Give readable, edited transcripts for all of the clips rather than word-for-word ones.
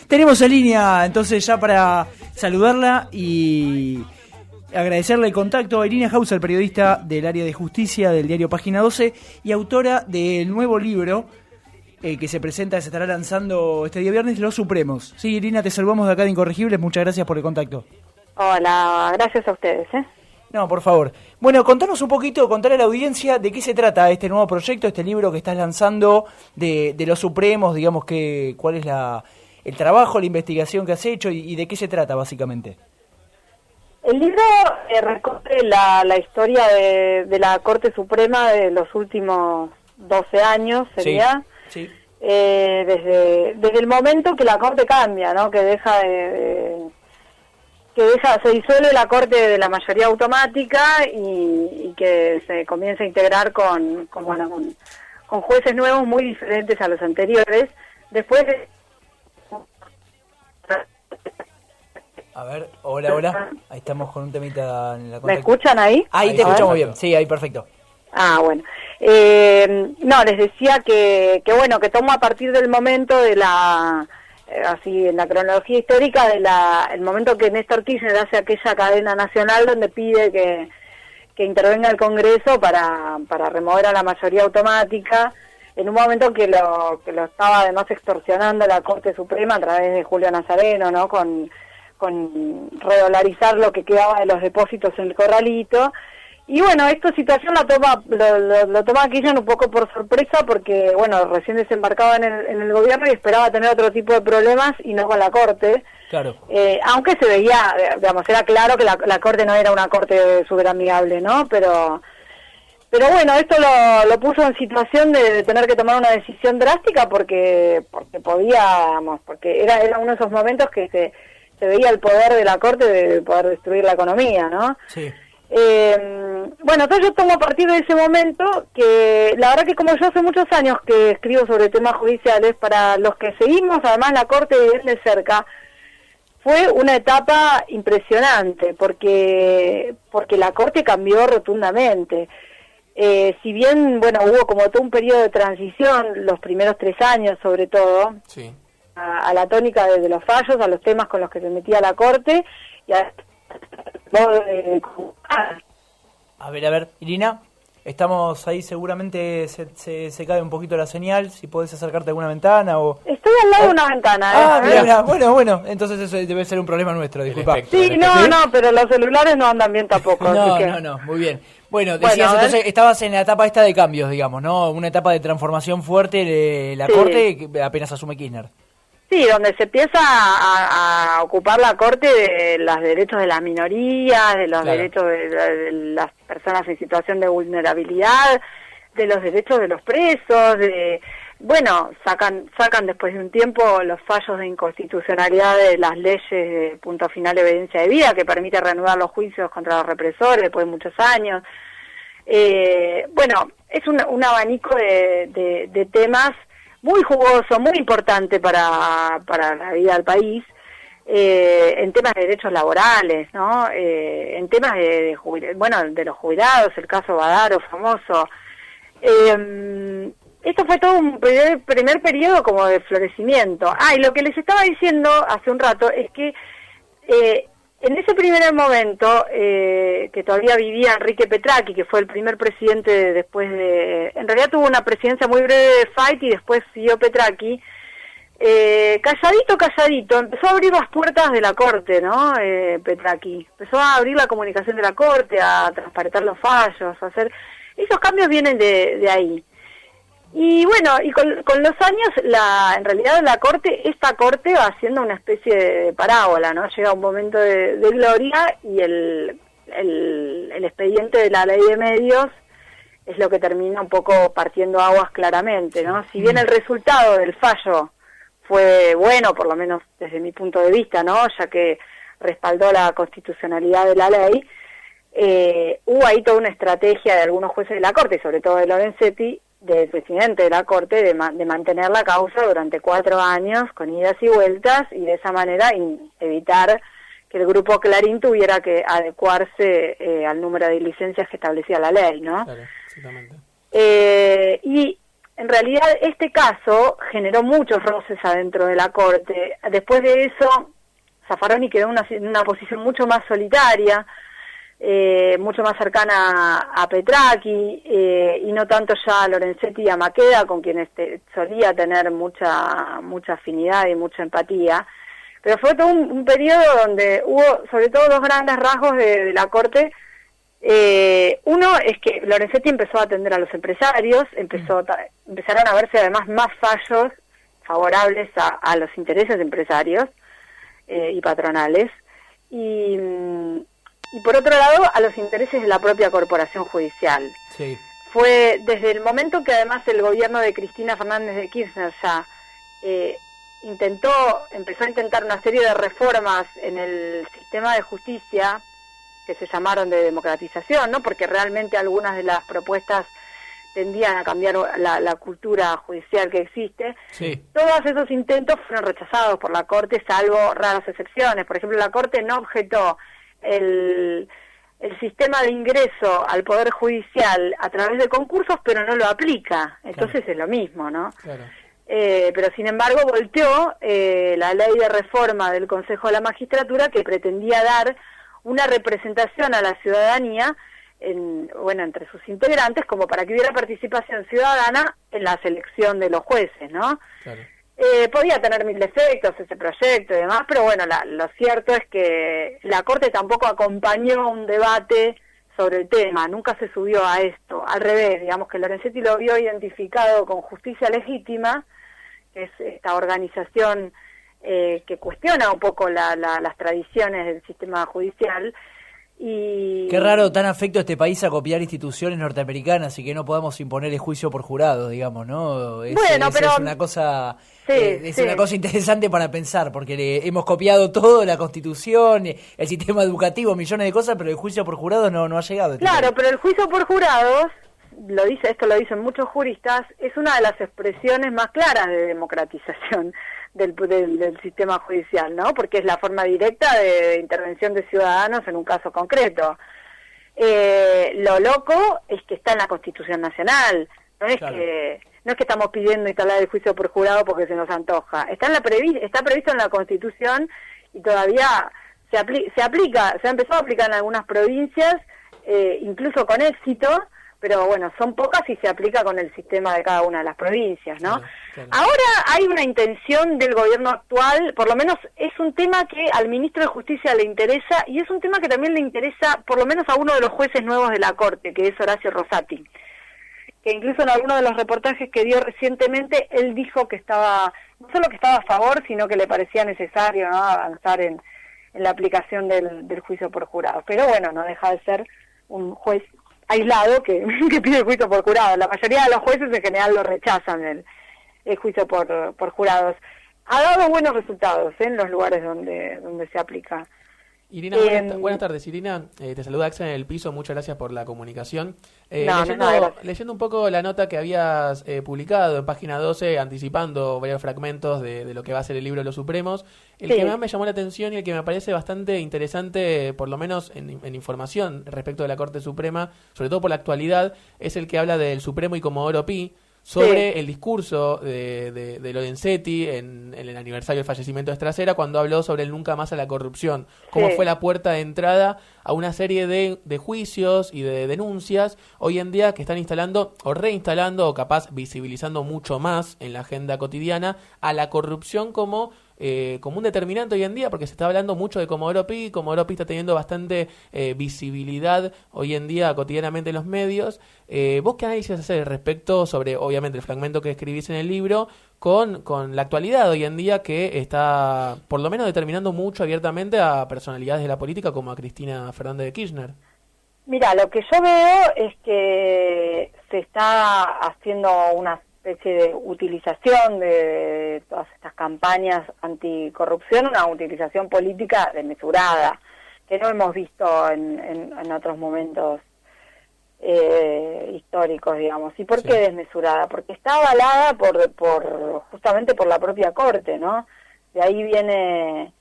Tenemos en línea, entonces, ya para saludarla y agradecerle el contacto a Irina Hauser, periodista del área de justicia del diario Página 12 y autora del nuevo libro que se estará lanzando este día viernes, Los Supremos. Sí, Irina, te saludamos de acá de Incorregibles, muchas gracias por el contacto. Hola, gracias a ustedes. No, por favor. Bueno, contanos un poquito, contarle a la audiencia de qué se trata este nuevo proyecto, este libro que estás lanzando de Los Supremos, digamos, cuál es el trabajo, la investigación que has hecho y de qué se trata básicamente. El libro recorre la historia de la Corte Suprema de los últimos 12 años, sería. Sí. Desde el momento que la Corte cambia, ¿no? Que se disuelve la Corte de la mayoría automática y que se comienza a integrar con jueces nuevos muy diferentes a los anteriores. Después A ver, hola. Ahí estamos con un temita en la contacto. ¿Me escuchan ahí? Ahí te escuchamos bien. Sí, ahí perfecto. Bueno. No, les decía que tomo a partir del momento de así en la cronología histórica el momento que Néstor Kirchner hace aquella cadena nacional donde pide que intervenga el Congreso para remover a la mayoría automática, en un momento que lo estaba además extorsionando la Corte Suprema a través de Julio Nazareno, ¿no? Con redolarizar lo que quedaba de los depósitos en el corralito. Y bueno, esta situación lo toma Kirchner un poco por sorpresa porque, bueno, recién desembarcaba en el gobierno y esperaba tener otro tipo de problemas y no con la Corte. Claro. Aunque se veía, digamos, era claro que la Corte no era una Corte súper amigable, ¿no? Pero bueno, esto lo puso en situación de tener que tomar una decisión drástica porque era uno de esos momentos que se veía el poder de la Corte de poder destruir la economía, ¿no? Sí. Bueno, entonces yo tomo a partir de ese momento que la verdad que como yo hace muchos años que escribo sobre temas judiciales, para los que seguimos además la Corte bien de cerca, fue una etapa impresionante porque la Corte cambió rotundamente. Si bien, bueno, hubo como todo un periodo de transición, los primeros 3 años sobre todo, sí, a la tónica de los fallos, a los temas con los que se metía la Corte, y A ver, Irina, estamos ahí, seguramente se cae un poquito la señal, si podés acercarte a alguna ventana o... Estoy al lado de una ventana. Mira, bueno, entonces eso debe ser un problema nuestro, disculpa. Sí, no, pero los celulares no andan bien tampoco. No, muy bien. Bueno, decías entonces, estabas en la etapa esta de cambios, digamos, ¿no? Una etapa de transformación fuerte de la Corte que apenas asume Kirchner. Sí, donde se empieza a ocupar la Corte de los derechos de las minorías, de los derechos de las personas en situación de vulnerabilidad, de los derechos de los presos, sacan después de un tiempo los fallos de inconstitucionalidad de las leyes de punto final de evidencia de vida, que permite reanudar los juicios contra los represores después de muchos años. Es un abanico de temas muy jugoso, muy importante para la vida del país, en temas de derechos laborales, ¿no? En temas de los jubilados, el caso Badaro famoso. Esto fue todo un primer periodo como de florecimiento. Y lo que les estaba diciendo hace un rato es que en ese primer momento, que todavía vivía Enrique Petracchi, que fue el primer presidente después en realidad tuvo una presidencia muy breve de Fight y después siguió Petracchi, calladito, empezó a abrir las puertas de la Corte, ¿no? Petracchi. Empezó a abrir la comunicación de la Corte, a transparentar los fallos, a hacer... Esos cambios vienen de ahí. Y bueno, y con los años, en realidad esta Corte va haciendo una especie de parábola, ¿no? Llega un momento de gloria y el expediente de la ley de medios es lo que termina un poco partiendo aguas claramente, ¿no? Si bien el resultado del fallo fue bueno, por lo menos desde mi punto de vista, ¿no? Ya que respaldó la constitucionalidad de la ley, hubo ahí toda una estrategia de algunos jueces de la Corte, sobre todo de Lorenzetti, del presidente de la Corte, de mantener la causa durante 4 años con idas y vueltas y de esa manera evitar que el grupo Clarín tuviera que adecuarse al número de licencias que establecía la ley, ¿no? Claro, exactamente. Y en realidad este caso generó muchos roces adentro de la Corte. Después de eso, Zaffaroni quedó en una posición mucho más solitaria, mucho más cercana a Petracchi, y no tanto ya a Lorenzetti y a Maqueda, con quienes solía tener mucha afinidad y mucha empatía. Pero fue todo un periodo donde hubo, sobre todo, dos grandes rasgos de la Corte. Uno es que Lorenzetti empezó a atender a los empresarios, empezaron a verse además más fallos favorables a los intereses de empresarios y patronales, y por otro lado a los intereses de la propia corporación judicial. Sí. Fue desde el momento que además el gobierno de Cristina Fernández de Kirchner ya empezó a intentar una serie de reformas en el sistema de justicia, que se llamaron de democratización, ¿no? Porque realmente algunas de las propuestas tendían a cambiar la cultura judicial que existe. Sí. Todos esos intentos fueron rechazados por la Corte, salvo raras excepciones. Por ejemplo, la Corte no objetó el sistema de ingreso al Poder Judicial a través de concursos, pero no lo aplica. Entonces es lo mismo, ¿no? Claro. Pero sin embargo volteó la ley de reforma del Consejo de la Magistratura, que pretendía dar una representación a la ciudadanía entre sus integrantes, como para que hubiera participación ciudadana en la selección de los jueces, ¿no? Claro. Podía tener mil defectos ese proyecto y demás, pero bueno, lo cierto es que la Corte tampoco acompañó un debate sobre el tema, nunca se subió a esto. Al revés, digamos que Lorenzetti lo vio identificado con Justicia Legítima, que es esta organización que cuestiona un poco las tradiciones del sistema judicial. Y qué raro tan afecto a este país a copiar instituciones norteamericanas y que no podamos imponer el juicio por jurado, digamos, ¿no? Pero es una cosa sí. una cosa interesante para pensar, porque hemos copiado todo, la Constitución, el sistema educativo, millones de cosas, pero el juicio por jurado no ha llegado. Claro, pero el juicio por jurados, esto lo dicen muchos juristas, es una de las expresiones más claras de democratización del sistema judicial, ¿no? Porque es la forma directa de intervención de ciudadanos en un caso concreto. Lo loco es que está en la Constitución Nacional, Claro. No es que estamos pidiendo instalar el juicio por jurado porque se nos antoja. Está previsto en la Constitución y todavía se ha empezado a aplicar en algunas provincias, incluso con éxito, pero bueno, son pocas y se aplica con el sistema de cada una de las provincias, ¿no? Claro. Ahora hay una intención del gobierno actual, por lo menos es un tema que al ministro de Justicia le interesa, y es un tema que también le interesa por lo menos a uno de los jueces nuevos de la Corte, que es Horacio Rosati, que incluso en alguno de los reportajes que dio recientemente, él dijo que no solo que estaba a favor, sino que le parecía necesario, ¿no?, avanzar en la aplicación del juicio por jurado. Pero bueno, no deja de ser un juez aislado que pide el juicio por jurado. La mayoría de los jueces en general lo rechazan, el juicio por jurados. Ha dado buenos resultados en los lugares donde se aplica. Irina, buenas tardes, Irina. Te saluda Axel en el piso, muchas gracias por la comunicación. Leyendo un poco la nota que habías publicado en página 12, anticipando varios fragmentos de lo que va a ser el libro de los Supremos, que más me llamó la atención y el que me parece bastante interesante, por lo menos en información respecto de la Corte Suprema, sobre todo por la actualidad, es el que habla del Supremo y Comodoro Pi, sobre el discurso de Lorenzetti en el aniversario del fallecimiento de Estracera, cuando habló sobre el nunca más a la corrupción, cómo fue la puerta de entrada a una serie de juicios y de denuncias hoy en día que están instalando o reinstalando o capaz visibilizando mucho más en la agenda cotidiana a la corrupción como un determinante hoy en día, porque se está hablando mucho de Comodoro Pi. Comodoro Pi está teniendo bastante visibilidad hoy en día cotidianamente en los medios. ¿Vos qué análisis haces respecto sobre, obviamente, el fragmento que escribís en el libro con la actualidad hoy en día, que está por lo menos determinando mucho abiertamente a personalidades de la política como a Cristina Fernández de Kirchner? Mira, lo que yo veo es que se está haciendo una especie de utilización de todas estas campañas anticorrupción, una utilización política desmesurada, que no hemos visto en otros momentos históricos, digamos. ¿Y por qué desmesurada? Porque está avalada justamente por la propia Corte, ¿no? De ahí viene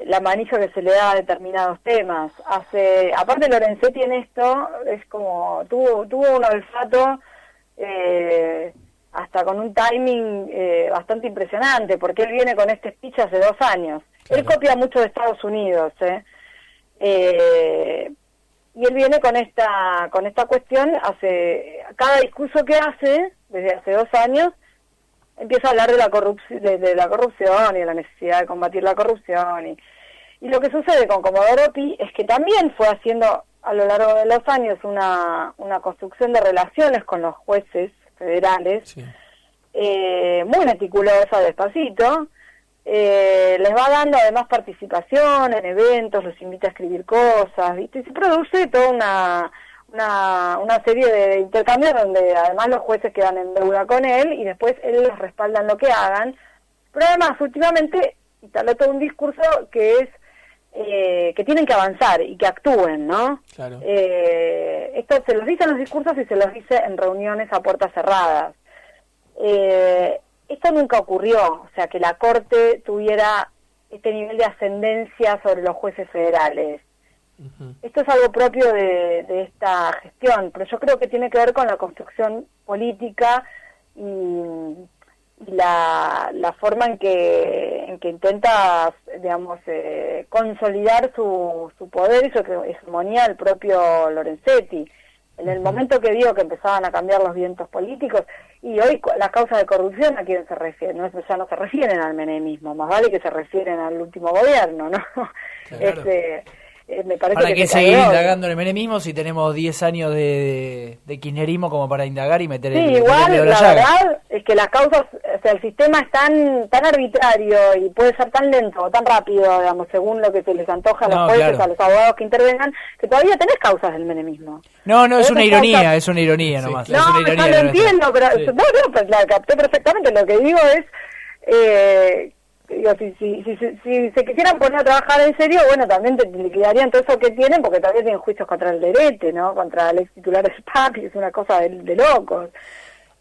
la manija que se le da a determinados temas. Aparte Lorenzetti en esto es como tuvo un olfato hasta con un timing bastante impresionante, porque él viene con este speech hace 2 años. Claro. Él copia mucho de Estados Unidos, y él viene con esta cuestión, cada discurso que hace, desde hace 2 años, empieza a hablar de la corrupción y de la necesidad de combatir la corrupción. Y lo que sucede con Comodoro Pi es que también fue haciendo a lo largo de los años una construcción de relaciones con los jueces federales, sí, muy meticulosa, despacito. Les va dando además participación en eventos, los invita a escribir cosas, ¿viste? Y se produce toda una serie de intercambios donde además los jueces quedan en deuda con él y después él los respalda en lo que hagan. Pero además últimamente instaló todo un discurso que es que tienen que avanzar y que actúen, ¿no? Claro. Esto se los dice en los discursos y se los dice en reuniones a puertas cerradas. Esto nunca ocurrió, o sea, que la Corte tuviera este nivel de ascendencia sobre los jueces federales. Uh-huh. Esto es algo propio de esta gestión, pero yo creo que tiene que ver con la construcción política y la forma en que intenta, digamos, consolidar su poder y su hegemonía el propio Lorenzetti. En el momento que vio que empezaban a cambiar los vientos políticos, y hoy las causas de corrupción, ¿a quién se refieren? Ya no se refieren al menemismo, más vale que se refieren al último gobierno, ¿no? Claro. Me parece ¿Para qué seguir indagando en el menemismo si tenemos 10 años de kirchnerismo como para indagar y meter el igual, la verdad es que las causas, o sea, el sistema es tan arbitrario y puede ser tan lento o tan rápido, digamos, según lo que se les antoja a los jueces, claro, a los abogados que intervengan, que todavía tenés causas del menemismo. No, es una ironía, es una ironía nomás. Sí, no, yo lo entiendo, pero sí, pues la capté perfectamente. Lo que digo es... si se quisieran poner a trabajar en serio, bueno, también te liquidarían todo eso que tienen, porque todavía tienen juicios contra el Derete, ¿no? Contra el ex titular del SPAC, es una cosa de locos.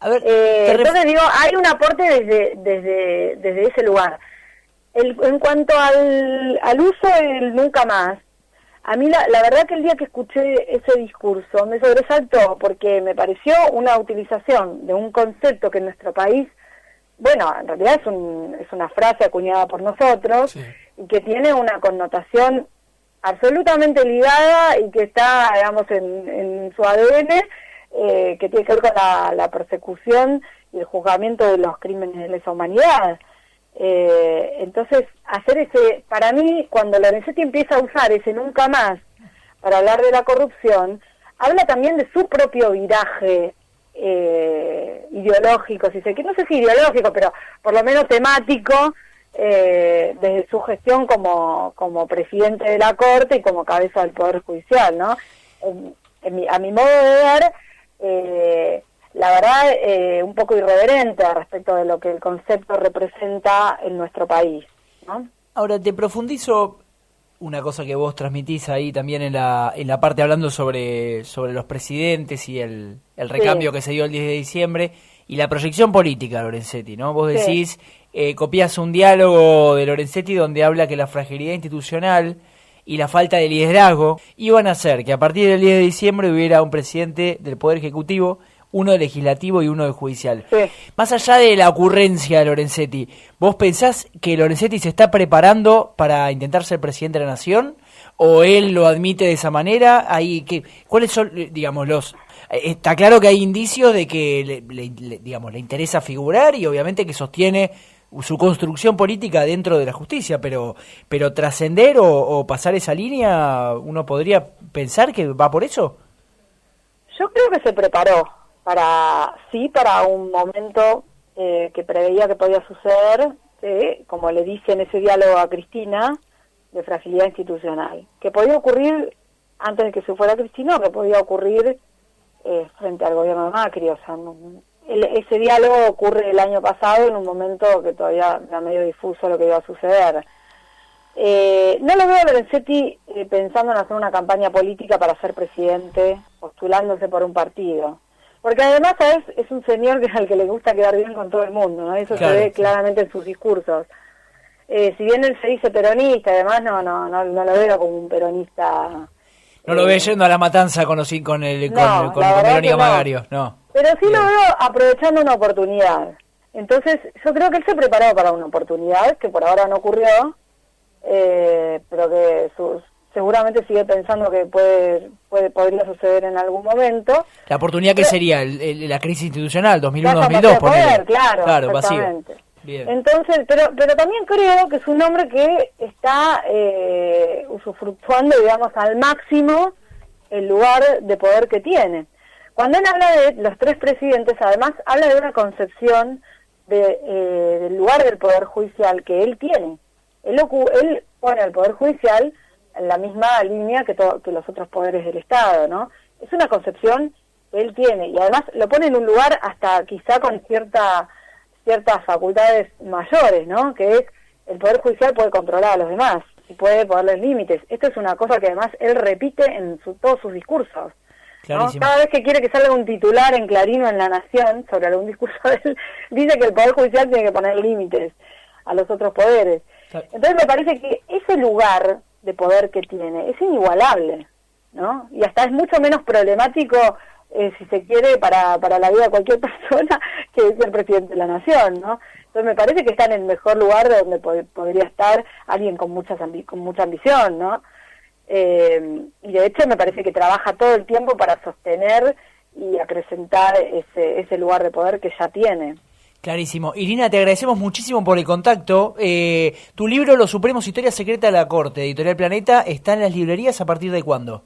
A ver, entonces digo, hay un aporte desde ese lugar. En cuanto al uso del nunca más, a mí la verdad que el día que escuché ese discurso me sobresaltó, porque me pareció una utilización de un concepto que en nuestro país, bueno, en realidad es una frase acuñada por nosotros, sí, y que tiene una connotación absolutamente ligada y que está, digamos, en su ADN, que tiene que ver con la persecución y el juzgamiento de los crímenes de lesa humanidad. Entonces, para mí, cuando Lorenzetti empieza a usar ese nunca más para hablar de la corrupción, habla también de su propio viraje ideológico, no sé si ideológico, pero por lo menos temático, desde su gestión como presidente de la Corte y como cabeza del Poder Judicial, ¿no? A mi modo de ver, la verdad, un poco irreverente respecto de lo que el concepto representa en nuestro país, ¿no? Ahora, te profundizo una cosa que vos transmitís ahí también en la parte hablando sobre los presidentes y el recambio, sí, que se dio el 10 de diciembre y la proyección política de Lorenzetti, ¿no? Vos decís, sí, copias un diálogo de Lorenzetti donde habla que la fragilidad institucional y la falta de liderazgo iban a hacer que a partir del 10 de diciembre hubiera un presidente del Poder Ejecutivo, uno del Legislativo y uno del Judicial. Sí. Más allá de la ocurrencia de Lorenzetti, ¿vos pensás que Lorenzetti se está preparando para intentar ser presidente de la Nación? ¿O él lo admite de esa manera? ¿Cuáles son, digamos, está claro que hay indicios de que le interesa figurar y obviamente que sostiene su construcción política dentro de la justicia, pero trascender o pasar esa línea, ¿uno podría pensar que va por eso? Yo creo que se preparó para un momento que preveía que podía suceder, como le dice en ese diálogo a Cristina, de fragilidad institucional, que podía ocurrir antes de que se fuera Cristina o que podía ocurrir frente al gobierno de Macri. O sea, ese diálogo ocurre el año pasado en un momento que todavía era medio difuso lo que iba a suceder. No lo veo a Lorenzetti pensando en hacer una campaña política para ser presidente, postulándose por un partido. Porque además, ¿sabes? Es un señor al que le gusta quedar bien con todo el mundo, ¿no? Eso claro, se ve claramente en sus discursos. Si bien él se dice peronista, además no lo veo como un peronista. No lo ve yendo a la matanza con Verónica Magario, no. Pero sí Bien. lo veo aprovechando una oportunidad. Entonces, yo creo que él se preparó para una oportunidad que por ahora no ocurrió, pero que seguramente sigue pensando que podría suceder en algún momento. La oportunidad que sería la crisis institucional, 2001-2002, poder, ponele. claro, vacío. exactamente. Bien. Entonces, pero también creo que es un hombre que está usufructuando, digamos, al máximo el lugar de poder que tiene. Cuando él habla de los tres presidentes, además habla de una concepción del lugar del poder judicial que él tiene. Él pone al poder judicial en la misma línea que los otros poderes del Estado, ¿no? Es una concepción que él tiene y además lo pone en un lugar hasta quizá con ciertas facultades mayores, ¿no? Que es el poder judicial puede controlar a los demás y puede ponerles límites. Esto es una cosa que además él repite en todos sus discursos, ¿no? Cada vez que quiere que salga un titular en Clarín o en La Nación sobre algún discurso de él, dice que el poder judicial tiene que poner límites a los otros poderes. Entonces me parece que ese lugar de poder que tiene es inigualable, ¿no? Y hasta es mucho menos problemático, si se quiere, para la vida de cualquier persona que es el presidente de la nación, ¿no? Entonces me parece que está en el mejor lugar de donde podría estar alguien con mucha ambición, ¿no? Y de hecho me parece que trabaja todo el tiempo para sostener y acrecentar ese lugar de poder que ya tiene. Clarísimo. Irina, te agradecemos muchísimo por el contacto. Tu libro, Los Supremos, Historia Secreta de la Corte, Editorial Planeta, ¿está en las librerías a partir de cuándo?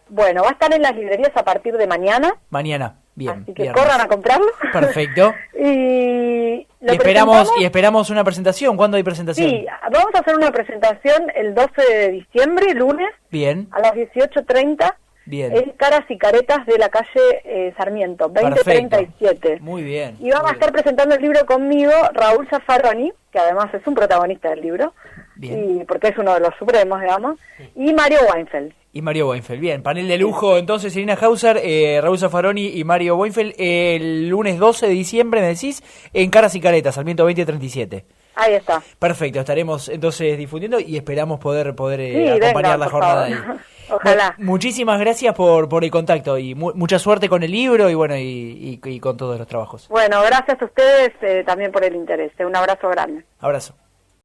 Bueno, va a estar en las librerías a partir de mañana. Mañana, bien. Así que corran a comprarlo. Perfecto. y esperamos una presentación. ¿Cuándo hay presentación? Sí, vamos a hacer una presentación el 12 de diciembre, lunes. Bien. A las 18:30. Bien. En Caras y Caretas de la calle Sarmiento, 2037. Muy bien. Y vamos a estar presentando el libro conmigo Raúl Zaffaroni, que además es un protagonista del libro, bien. Y porque es uno de los supremos, digamos, y Mario Weinfeld. Bien. Panel de lujo, entonces, Irina Hauser, Raúl Zaffaroni y Mario Weinfeld, el lunes 12 de diciembre, me decís, en Caras y Caretas, Sarmiento 2037. Ahí está. Perfecto, estaremos entonces difundiendo y esperamos poder acompañar la jornada ahí. Ojalá. Bueno, muchísimas gracias por el contacto y mucha suerte con el libro y bueno y con todos los trabajos. Bueno, gracias a ustedes también por el interés. Un abrazo grande. Abrazo.